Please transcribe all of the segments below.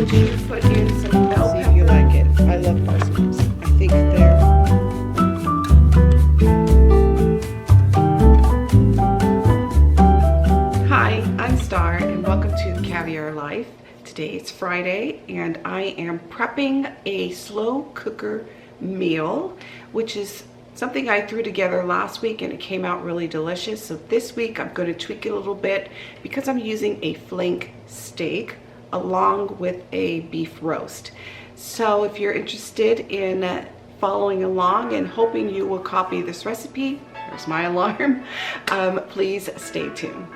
going to put in some bell peppers. See if you like it. I love parsnips. I think they're... Hi, I'm Starr and welcome to Caviar Life. Today it's Friday and I am prepping a slow cooker meal, which is something I threw together last week and it came out really delicious. So this week I'm going to tweak it a little bit because I'm using a flank steak along with a beef roast. So if you're interested in following along and hoping you will copy this recipe, there's my alarm, please stay tuned.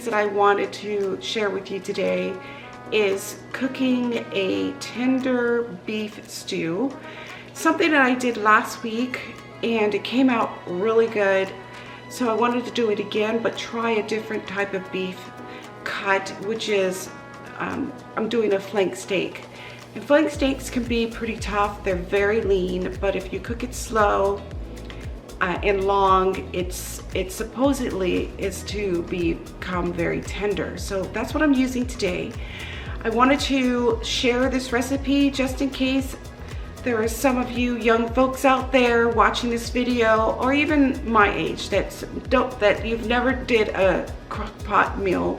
That I wanted to share with you today is cooking a tender beef stew, something that I did last week and it came out really good, so I wanted to do it again but try a different type of beef cut, which is I'm doing a flank steak. And flank steaks can be pretty tough, they're very lean, but if you cook it slow and long, it supposedly is to become very tender. So that's what I'm using today. I wanted to share this recipe just in case there are some of you young folks out there watching this video, or even my age, that you've never did a crock pot meal,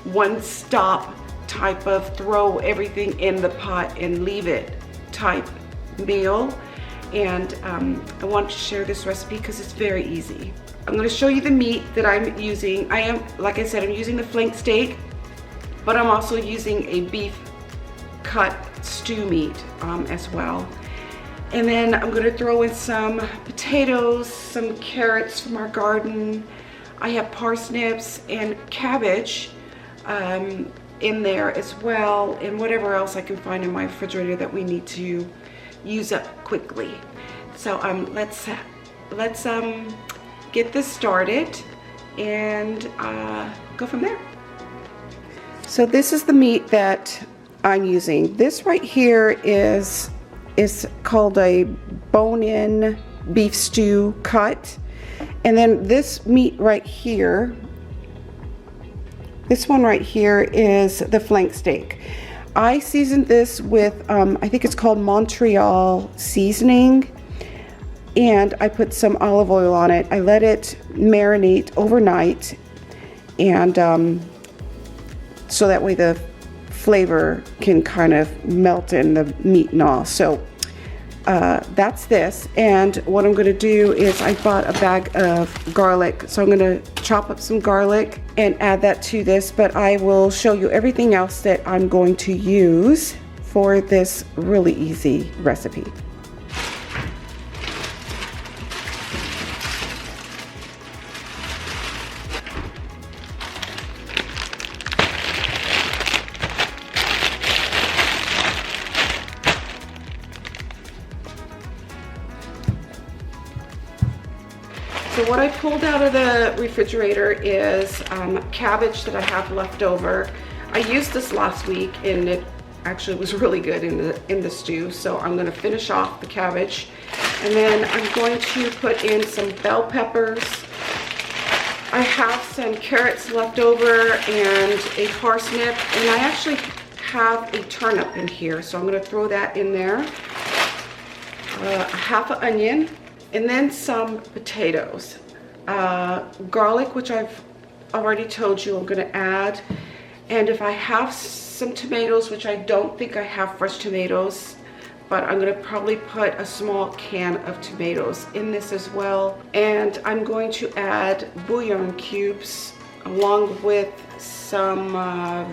one stop type of throw everything in the pot and leave it type meal. And I want to share this recipe because it's very easy. I'm going to show you the meat that I'm using. Like I said, I'm using the flank steak, but I'm also using a beef cut stew meat as well. And then I'm going to throw in some potatoes, some carrots from our garden. I have parsnips and cabbage in there as well, and whatever else I can find in my refrigerator that we need to use up quickly. So let's get this started and go from there. So this is the meat that I'm using. This right here is called a bone-in beef stew cut, and then this meat right here, this one right here is the flank steak. I seasoned this with, I think it's called Montreal seasoning, and I put some olive oil on it. I let it marinate overnight, and so that way the flavor can kind of melt in the meat and all. So that's this, and what I'm going to do is I bought a bag of garlic, so I'm going to chop up some garlic and add that to this, but I will show you everything else that I'm going to use for this really easy recipe. So what I pulled out of the refrigerator is cabbage that I have left over. I used this last week and it actually was really good in the stew. So I'm going to finish off the cabbage, and then I'm going to put in some bell peppers. I have some carrots left over and a parsnip, and I actually have a turnip in here, so I'm going to throw that in there. A half an onion. And then some potatoes, garlic, which I've already told you I'm going to add, and if I have some tomatoes, which I don't think I have fresh tomatoes, but I'm going to probably put a small can of tomatoes in this as well. And I'm going to add bouillon cubes along with some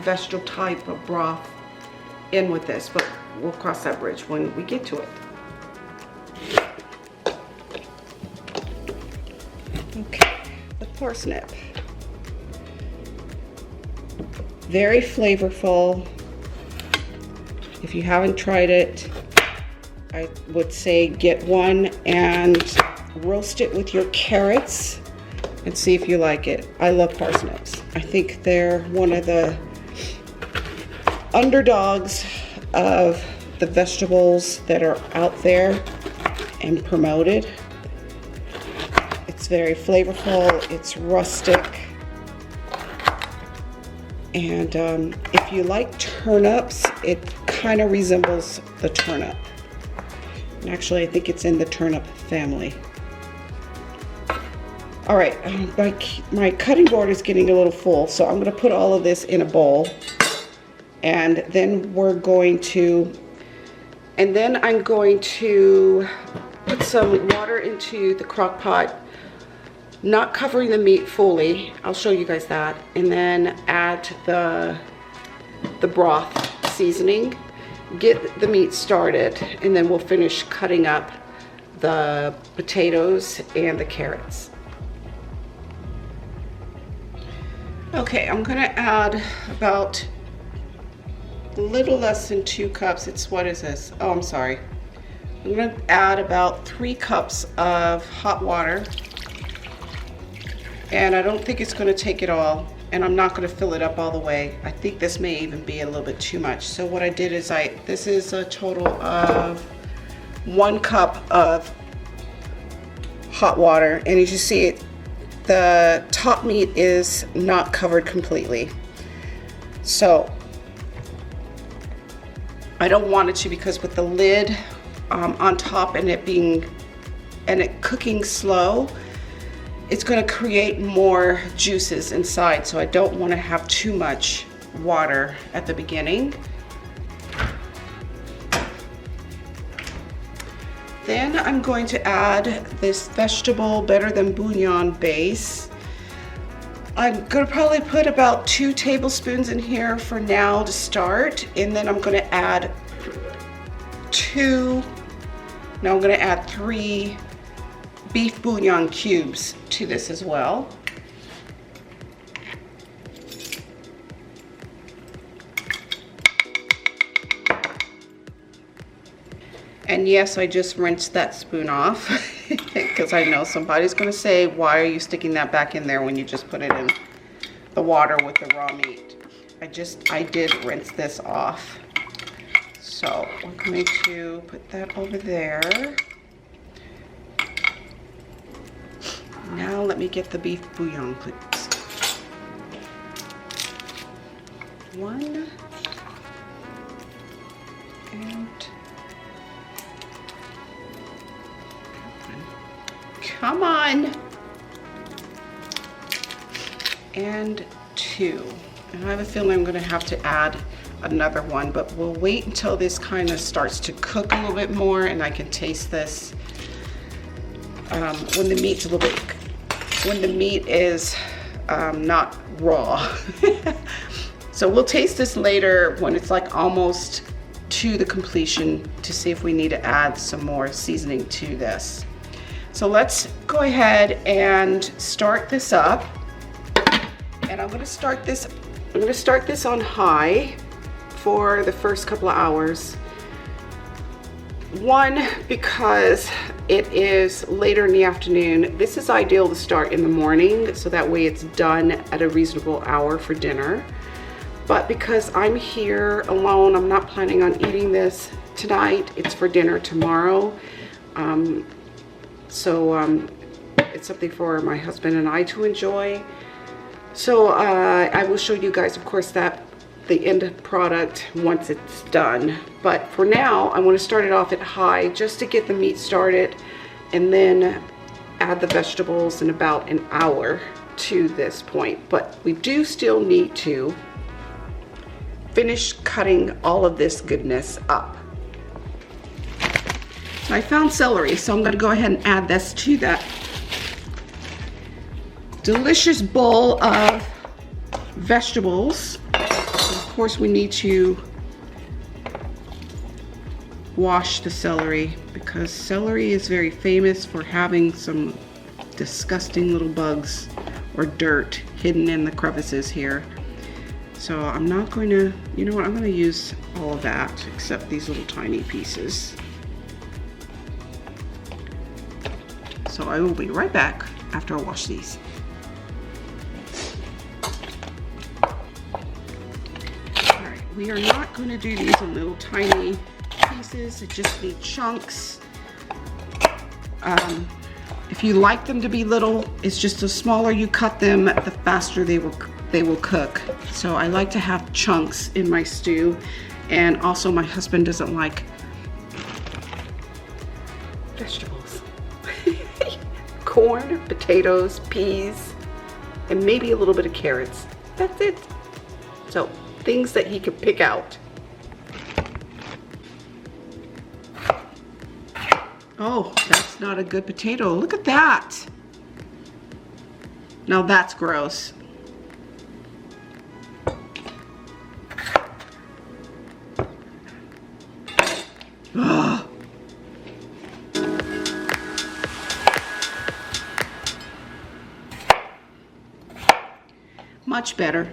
vegetable type of broth in with this, but we'll cross that bridge when we get to it. Okay, the parsnip. Very flavorful. If you haven't tried it, I would say get one and roast it with your carrots and see if you like it. I love parsnips. I think they're one of the underdogs of the vegetables that are out there and promoted. It's very flavorful, it's rustic, and if you like turnips, it kind of resembles the turnip. And actually, I think it's in the turnip family. All right, my cutting board is getting a little full, so I'm going to put all of this in a bowl, and then I'm going to put some water into the crock pot, not covering the meat fully. I'll show you guys that, and then add the broth seasoning, get the meat started, and then we'll finish cutting up the potatoes and the carrots. Okay, I'm gonna add about a little less than 2 cups. What is this? Oh, I'm sorry. I'm gonna add about 3 cups of hot water. And I don't think it's gonna take it all. And I'm not gonna fill it up all the way. I think this may even be a little bit too much. So what I did is this is a total of 1 cup of hot water. And as you see, the top meat is not covered completely. So I don't want it to, because with the lid on top and it cooking slow, it's going to create more juices inside. So I don't want to have too much water at the beginning. Then I'm going to add this vegetable better than bouillon base. I'm gonna probably put about 2 tablespoons in here for now to start, and then I'm gonna add 3 beef bouillon cubes to this as well. And yes, I just rinsed that spoon off because I know somebody's going to say, why are you sticking that back in there when you just put it in the water with the raw meat? I did rinse this off. So we're going to put that over there. Now let me get the beef bouillon, please. 1 and come on, and 2. And I have a feeling I'm going to have to add another one, but we'll wait until this kind of starts to cook a little bit more and I can taste this when the meat is not raw. So we'll taste this later when it's like almost to the completion to see if we need to add some more seasoning to this. So let's go ahead and start this up. And I'm gonna start this on high for the first couple of hours. 1, because it is later in the afternoon. This is ideal to start in the morning, so that way it's done at a reasonable hour for dinner. But because I'm here alone, I'm not planning on eating this tonight. It's for dinner tomorrow. It's something for my husband and I to enjoy. So I will show you guys, of course, the end product once it's done. But for now, I want to start it off at high just to get the meat started, and then add the vegetables in about an hour to this point. But we do still need to finish cutting all of this goodness up. I found celery, so I'm going to go ahead and add this to that delicious bowl of vegetables. Of course, we need to wash the celery because celery is very famous for having some disgusting little bugs or dirt hidden in the crevices here. So I'm not going to, you know what, I'm going to use all of that except these little tiny pieces. So I will be right back after I wash these. Alright, we are not going to do these in little tiny pieces. It just need chunks. If you like them to be little, it's just the smaller you cut them, the faster they will cook. So I like to have chunks in my stew. And also my husband doesn't like vegetables. Corn, potatoes, peas, and maybe a little bit of carrots. That's it. So things that he could pick out. Oh, that's not a good potato. Look at that. Now that's gross. Ugh. Much better.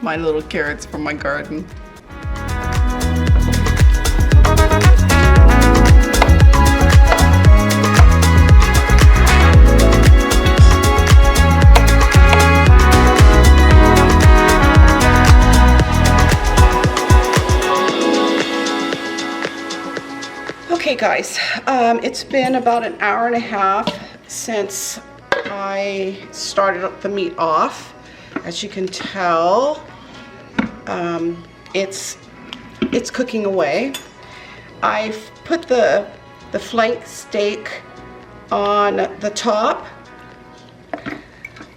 My little carrots from my garden. Okay guys, it's been about an hour and a half since I started the meat off. As you can tell, it's cooking away. I've put the flank steak on the top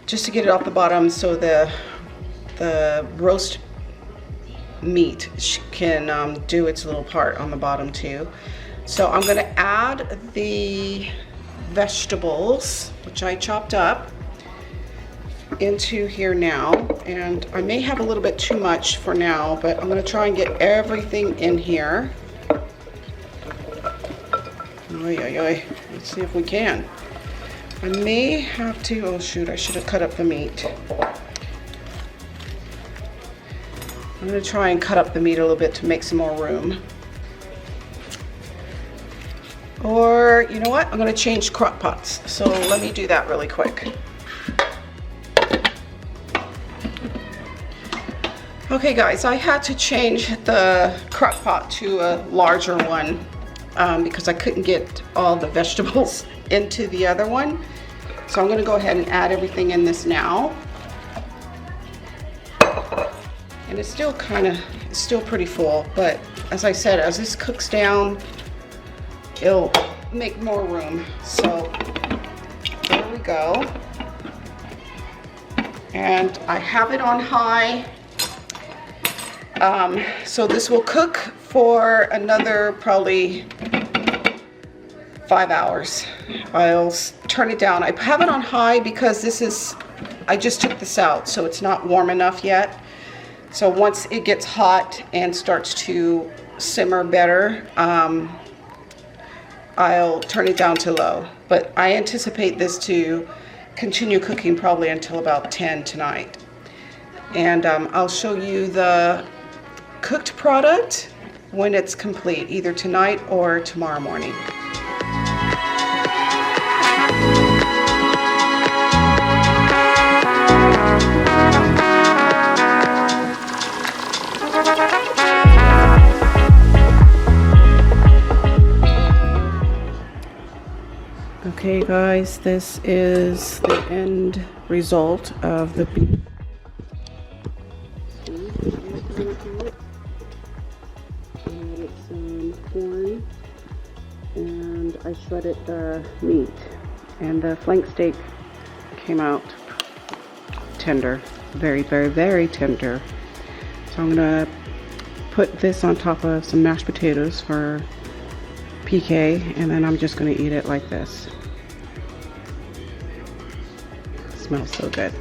just to get it off the bottom, so the roast meat can do its little part on the bottom too. So I'm going to add the vegetables, which I chopped up, into here now, and I may have a little bit too much for now, but I'm going to try and get everything in here. Let's see if we can. I may have to, oh shoot, I should have cut up the meat. I'm going to try and cut up the meat a little bit to make some more room. Or, you know what, I'm going to change crock pots, so let me do that really quick. Okay guys, I had to change the crock pot to a larger one because I couldn't get all the vegetables into the other one. So I'm going to go ahead and add everything in this now. And it's still still pretty full, but as I said, as this cooks down, it'll make more room. So there we go. And I have it on high. So this will cook for another probably 5 hours. I'll turn it down. I have it on high because I just took this out, so it's not warm enough yet. So once it gets hot and starts to simmer better, I'll turn it down to low. But I anticipate this to continue cooking probably until about 10 tonight. And I'll show you the cooked product when it's complete, either tonight or tomorrow morning. Okay guys, this is the end result of the beef. Added some corn and I shredded the meat. And the flank steak came out tender, very, very, very tender. So I'm gonna put this on top of some mashed potatoes for PK, and then I'm just gonna eat it like this. It smells so good.